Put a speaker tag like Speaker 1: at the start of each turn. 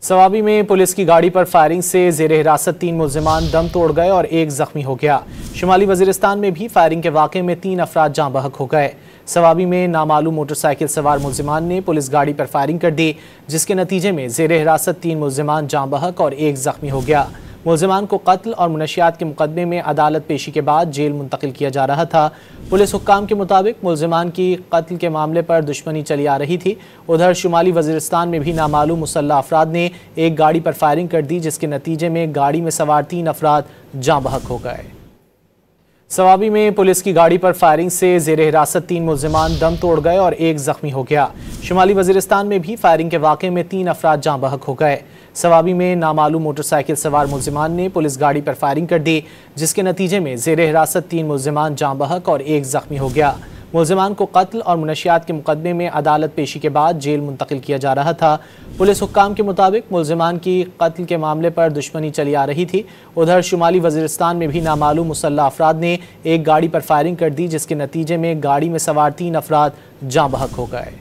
Speaker 1: सवाबी में पुलिस की गाड़ी पर फायरिंग से जेर हिरासत 3 मुल्जिमान दम तोड़ गए और 1 जख्मी हो गया। शुमाली वजीरिस्तान में भी फायरिंग के वाक़े में 3 अफराद जाँ बहक हो गए। सवाबी में नामालूम मोटरसाइकिल सवार मुल्जिमान ने पुलिस गाड़ी पर फायरिंग कर दी, जिसके नतीजे में जेर हिरासत 3 मुल्जिमान जाँ बहक और 1 जख्मी हो गया। मुल्जिमान को कत्ल और मुनशियात के मुकदमे में अदालत पेशी के बाद जेल मुंतकिल किया जा रहा था। पुलिस हुक्काम के मुताबिक मुल्जिमान की कत्ल के मामले पर दुश्मनी चली आ रही थी। उधर शुमाली वजीरिस्तान में भी नामालूम मुसल्लह अफराद ने एक गाड़ी पर फायरिंग कर दी, जिसके नतीजे में गाड़ी में सवार 3 अफराद जाँ बहक हो गए। सवाबी में पुलिस की गाड़ी पर फायरिंग से जेर हिरासत 3 मुल्जिमान दम तोड़ गए और 1 जख्मी हो गया। शुमाली वजीरिस्तान में भी फायरिंग के वाक़े में 3 अफराद जाँ बहक हो गए। सवाबी में नामालूम मोटरसाइकिल सवार मुल्जिमान ने पुलिस गाड़ी पर फायरिंग कर दी, जिसके नतीजे में जेर हिरासत 3 मुल्जिमान जाँ बहक और 1 जख्मी हो गया। मुल्जिमान को कत्ल और मुनशियात के मुकदमे में अदालत पेशी के बाद जेल मुंतकिल किया जा रहा था। पुलिस हुक्काम के मुताबिक मुल्जिमान की कत्ल के मामले पर दुश्मनी चली आ रही थी। उधर शुमाली वजीरिस्तान में भी नामालूम मुसल्लह अफराद ने एक गाड़ी पर फायरिंग कर दी, जिसके नतीजे में गाड़ी में सवार 3 अफराद जाँ बहक हो गए।